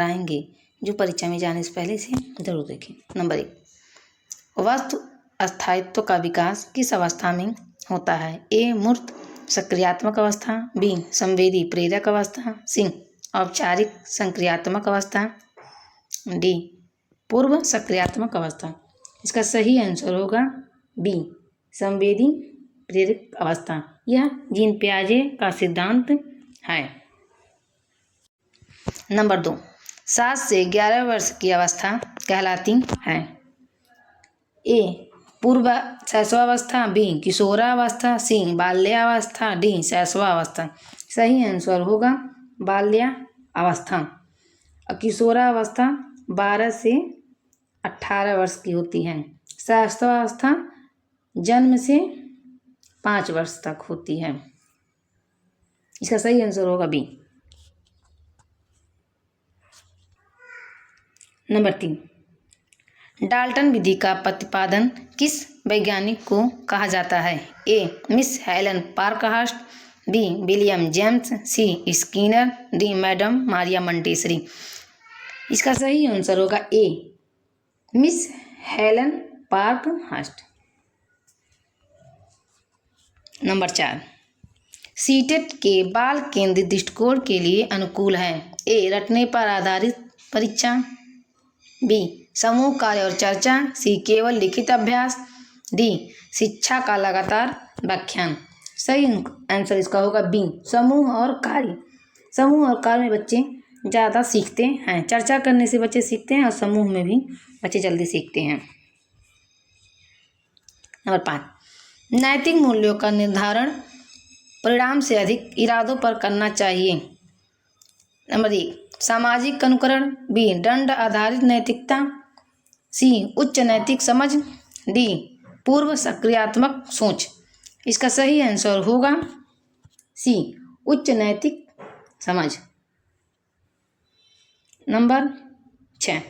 आएंगे जो परीक्षा में जाने से पहले से जरूर देखें। नंबर 1, वस्तु स्थायित्व का विकास किस अवस्था में होता है? ए मूर्त सक्रियात्मक अवस्था, बी संवेदी प्रेरक अवस्था, सी औपचारिक संक्रियात्मक अवस्था, डी पूर्व सक्रियात्मक अवस्था। इसका सही आंसर होगा बी संवेदी प्रेरक अवस्था। यह जीन पियाजे का सिद्धांत है। नंबर 2, 7 से 11 वर्ष की अवस्था कहलाती है? ए पूर्व शैशवावस्था, बी किशोरावस्था, सी बाल्यावस्था, डी शैशवावस्था। सही आंसर होगा बाल्यावस्था। किशोरावस्था 12 से 18 वर्ष की होती है। शैशवावस्था जन्म से 5 वर्ष तक होती है। इसका सही आंसर होगा बी। नंबर 3, डाल्टन विधि का प्रतिपादन किस वैज्ञानिक को कहा जाता है? A Miss Helen Parkhurst, B William James, C Skinner, D madam Maria Montessori. इसका सही आंसर होगा A Miss Helen Parkhurst. Number 4, CTET के बाल केंद्रित दृष्टिकोण के लिए अनुकूल है? ए रटने पर आधारित परीक्षा, बी समूह कार्य और चर्चा, सी केवल लिखित अभ्यास, डी शिक्षा का लगातार व्याख्यान। सही आंसर इसका होगा बी समूह और कार्य। समूह और कार्य में बच्चे ज़्यादा सीखते हैं। चर्चा करने से बच्चे सीखते हैं और समूह में भी बच्चे जल्दी सीखते हैं। नंबर 5, नैतिक मूल्यों का निर्धारण परिणाम से अधिक इरादों पर करना चाहिए? नंबर 1, सामाजिक अनुकरण, बी दंड आधारित नैतिकता, सी उच्च नैतिक समझ, डी पूर्व सक्रियात्मक सोच। इसका सही आंसर होगा सी उच्च नैतिक समझ। नंबर 6,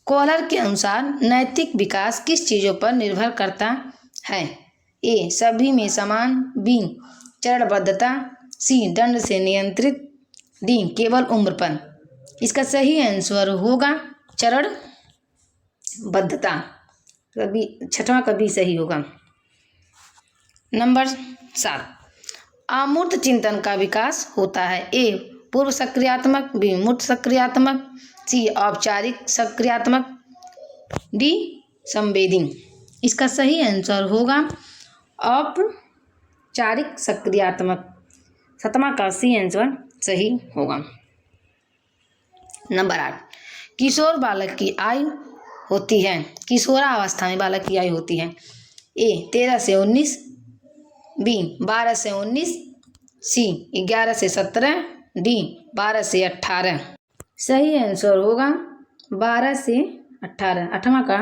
कोहलर के अनुसार नैतिक विकास किस चीज़ों पर निर्भर करता है? ए सभी में समान, बी चरणबद्धता, सी दंड से नियंत्रित, डी केवल उम्र पर। इसका सही आंसर होगा चरणबद्धता। कभी छठवां कभी सही होगा। नंबर 7, अमूर्त चिंतन का विकास होता है? ए पूर्व सक्रियात्मक, बी मूर्त सक्रियात्मक, सी औपचारिक सक्रियात्मक, डी संवेदी। इसका सही आंसर होगा औपचारिक सक्रियात्मक। 7वां का सी आंसर सही होगा। नंबर 8, किशोर बालक की आयु होती है? किशोरावस्था में बालक की आयु होती है? ए 13 से 19, बी 12 से 19, सी 11 से 17, डी 12 से 18। सही आंसर होगा 12 से 18। 8वां का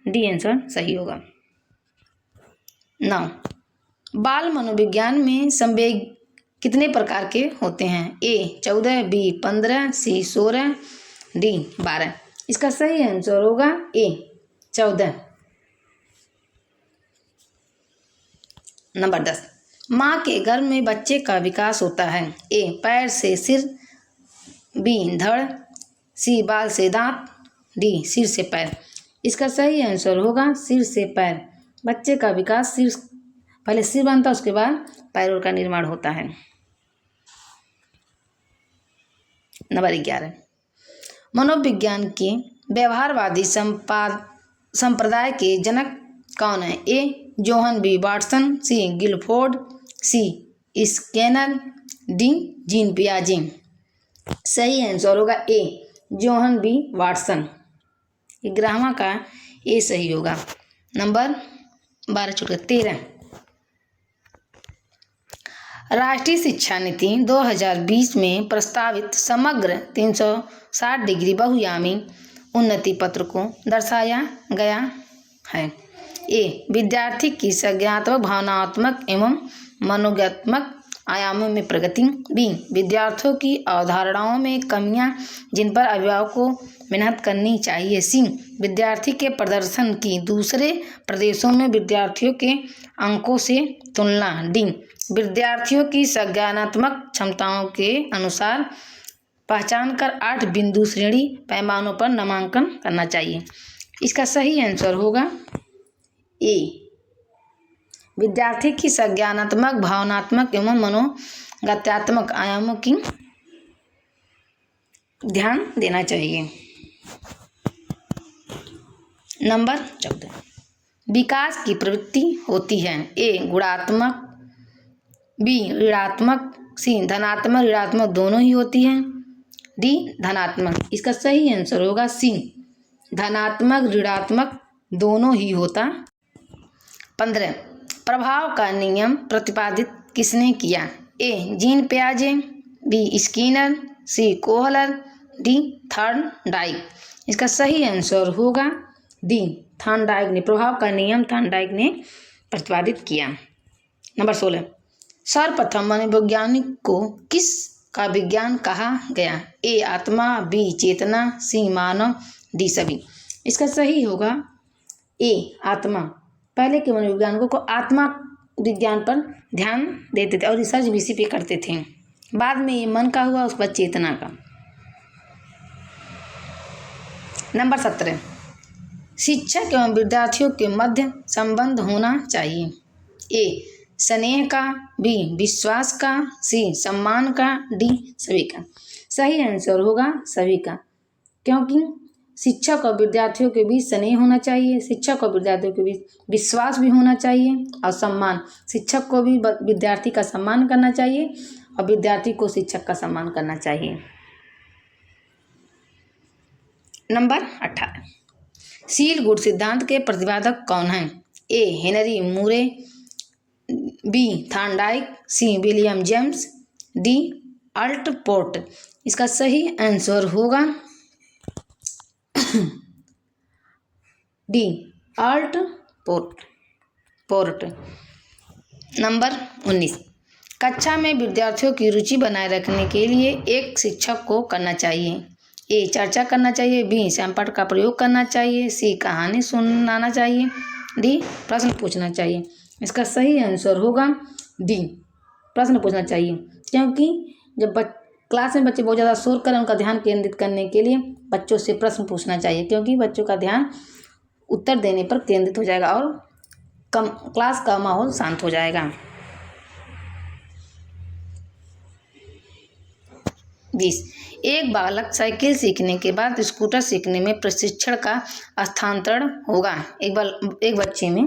डी आंसर सही होगा। 9, बाल मनोविज्ञान में संवेग कितने प्रकार के होते हैं? ए 14, बी 15, सी 16, डी 12। इसका सही आंसर होगा ए 14। नंबर 10, माँ के गर्भ में बच्चे का विकास होता है? ए पैर से सिर, बी धड़, सी बाल से दांत, डी सिर से पैर। इसका सही आंसर होगा सिर से पैर। बच्चे का विकास पहले सिर बनता है, उसके बाद पैरों का निर्माण होता है। नंबर 11, मनोविज्ञान के व्यवहारवादी संप्रदाय के जनक कौन है? ए जोहन बी वाटसन, सी गिलफोर्ड, सी स्किनर, डी जीन पियाजे। सही आंसर होगा ए जोहन बी वाटसन। 11वां का ए सही होगा। नंबर 12 छूट गया। 13, राष्ट्रीय शिक्षा नीति 2020 में प्रस्तावित समग्र 360 डिग्री बहुआयामी उन्नति पत्र को दर्शाया गया है? ए विद्यार्थी की संज्ञानात्मक, भावनात्मक एवं मनोज्ञात्मक आयामों में प्रगति, बी विद्यार्थियों की अवधारणाओं में कमियां जिन पर अभिभावक को मेहनत करनी चाहिए, सी विद्यार्थी के प्रदर्शन की दूसरे प्रदेशों में विद्यार्थियों के अंकों से तुलना, डी विद्यार्थियों की संज्ञानात्मक क्षमताओं के अनुसार पहचान कर 8 बिंदु श्रेणी पैमानों पर नामांकन करना चाहिए। इसका सही आंसर होगा ए। विद्यार्थी की संज्ञानात्मक, भावनात्मक एवं मनोगत्यात्मक आयामों की ध्यान देना चाहिए। नंबर 14, विकास की प्रवृत्ति होती है ए गुणात्मक, बी ऋणात्मक, सी धनात्मक ऋणात्मक दोनों ही होती है, डी धनात्मक। इसका सही आंसर होगा सी, धनात्मक ऋणात्मक दोनों ही होता। 15, प्रभाव का नियम प्रतिपादित किसने किया ए जीन पियाजे, बी स्किनर, सी कोहलर, डी थॉर्नडाइक। इसका सही आंसर होगा डी थॉर्नडाइक ने, प्रभाव का नियम थॉर्नडाइक ने प्रतिपादित किया। नंबर 16, सर्वप्रथम मनोवैज्ञानिक को किस का विज्ञान कहा गया ए आत्मा, बी चेतना, सी मानव, डी सभी। इसका सही होगा ए आत्मा। पहले के मनोवैज्ञानिकों को आत्मा विज्ञान पर ध्यान देते थे और रिसर्च भी इसी पे करते थे। बाद में ये मन का हुआ, उसके बाद चेतना का। नंबर 17, शिक्षक एवं विद्यार्थियों के मध्य संबंध होना चाहिए ए स्नेह का, बी विश्वास का, सी सम्मान का, डी सभी का। सही आंसर होगा सभी का, क्योंकि शिक्षक और विद्यार्थियों के बीच स्नेह होना चाहिए, शिक्षक और विद्यार्थियों के बीच विश्वास भी होना चाहिए और सम्मान। शिक्षक को भी विद्यार्थी का सम्मान करना चाहिए और विद्यार्थी को शिक्षक का सम्मान करना चाहिए। नंबर 18, सील गुड सिद्धांत के प्रतिपादक कौन हैं A Henry Moore, B Thorndike, C William James, D Allport. इसका सही आंसर होगा डी अल्टपोर्ट। नंबर 19, कक्षा में विद्यार्थियों की रुचि बनाए रखने के लिए एक शिक्षक को करना चाहिए ए चर्चा करना चाहिए, बी सैंपल का प्रयोग करना चाहिए, सी कहानी सुनाना चाहिए, डी प्रश्न पूछना चाहिए। इसका सही आंसर होगा डी प्रश्न पूछना चाहिए, क्योंकि जब क्लास में बच्चे बहुत ज़्यादा शोर करें, उनका ध्यान केंद्रित करने के लिए बच्चों से प्रश्न पूछना चाहिए, क्योंकि बच्चों का ध्यान उत्तर देने पर केंद्रित हो जाएगा और क्लास का माहौल शांत हो जाएगा। 20, एक बालक साइकिल सीखने के बाद स्कूटर सीखने में प्रशिक्षण का स्थानांतरण होगा एक बच्चे में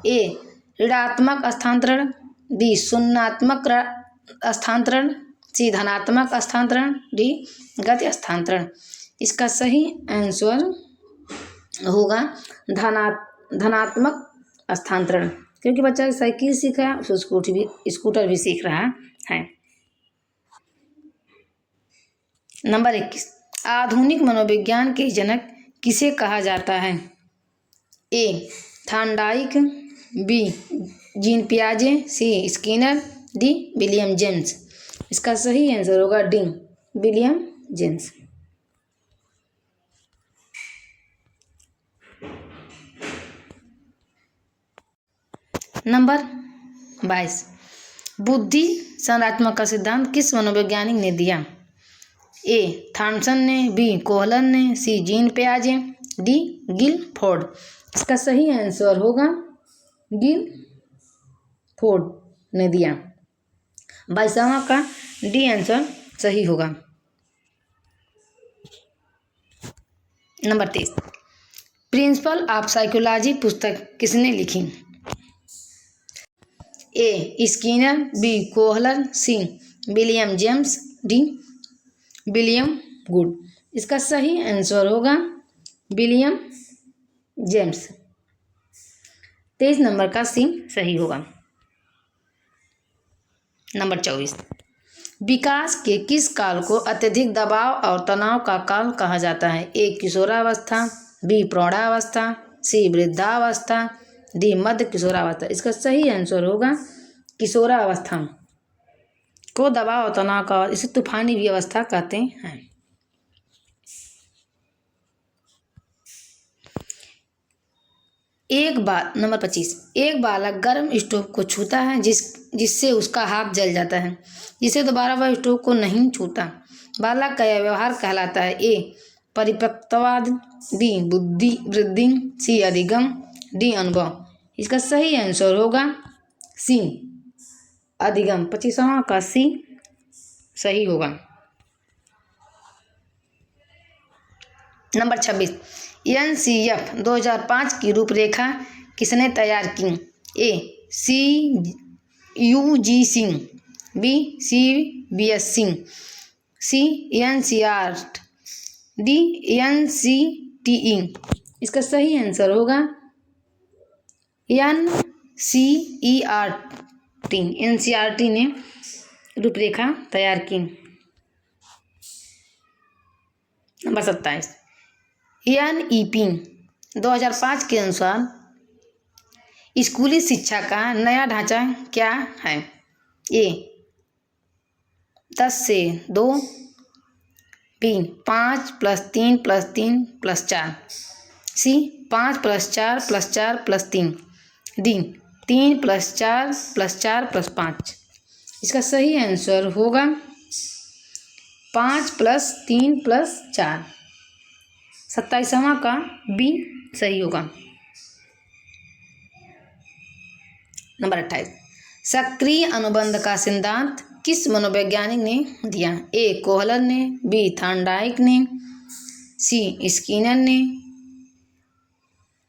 ए ऋणात्मक स्थानांतरण, बी शून्यात्मक स्थानांतरण, सी धनात्मक स्थानांतरण, डी गति स्थानांतरण। इसका सही आंसर होगा धनात्मक स्थानांतरण, क्योंकि बच्चा साइकिल सीख रहा है, उसको स्कूटर भी सीख रहा है। नंबर 21, आधुनिक मनोविज्ञान के जनक किसे कहा जाता है ए थॉर्नडाइक, बी जीन पियाजे, सी स्किनर, डी विलियम जेम्स। इसका सही आंसर होगा डी विलियम जेम्स। नंबर 22, बुद्धि संरचनात्मक का सिद्धांत किस मनोवैज्ञानिक ने दिया ए थॉमसन ने, बी कोहलर ने, सी जीन पियाजे, डी गिलफोर्ड। इसका सही आंसर होगा गिलफोर्ड ने दिया। 22वां का डी आंसर सही होगा। नंबर 23, प्रिंसिपल ऑफ साइकोलॉजी पुस्तक किसने लिखी A Skinner, B Kohler, C William James, D William Good. इसका सही आंसर होगा विलियम जेम्स। 23 नंबर का सी सही होगा। नंबर 24, विकास के किस काल को अत्यधिक दबाव और तनाव का काल कहा जाता है ए किशोरावस्था, बी प्रौढ़ावस्था, सी वृद्धावस्था, डी मध्य किशोरावस्था। इसका सही आंसर होगा किशोरावस्था को दबाव और तनाव का, इसे तूफानी भी अवस्था कहते हैं। नंबर 25, एक बालक गर्म स्टोव को छूता है जिससे उसका हाथ जल जाता है, जिसे दोबारा वह स्टोव को नहीं छूता, बालक का यह व्यवहार कहलाता है ए परिपक्ववाद, बी बुद्धि वृद्धि, सी अधिगम, डी अनुभव। इसका सही आंसर होगा सी अधिगम। 25वां का सी सही होगा। नंबर 26 NCF 2005 की रूपरेखा किसने तैयार की? A CUG Singh, B CBS Singh, C NCERT, D NCTE। इसका सही आंसर होगा NCERT ने रूपरेखा तैयार की। नंबर 27 NEP 2005 के अनुसार स्कूली शिक्षा का नया ढांचा क्या है? ए 10 से 2, बी 5 + 3 + 3 + 4, सी 5 + 4 + 4 + 3, डी 3 + 4 + 4 + 5। इसका सही आंसर होगा 5 + 3 + 4। 27वां का बी सही होगा। नंबर 28 सक्रिय अनुबंध का सिद्धांत किस मनोवैज्ञानिक ने दिया? ए कोहलर ने, बी थॉर्नडाइक ने, सी स्किनर ने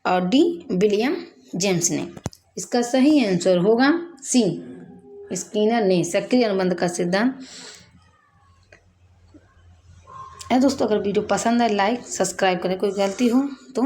और डी विलियम जेम्स ने। इसका सही आंसर होगा सी स्किनर ने सक्रिय अनुबंध का सिद्धांत। दोस्तों अगर वीडियो पसंद है लाइक सब्सक्राइब करें, कोई गलती हो तो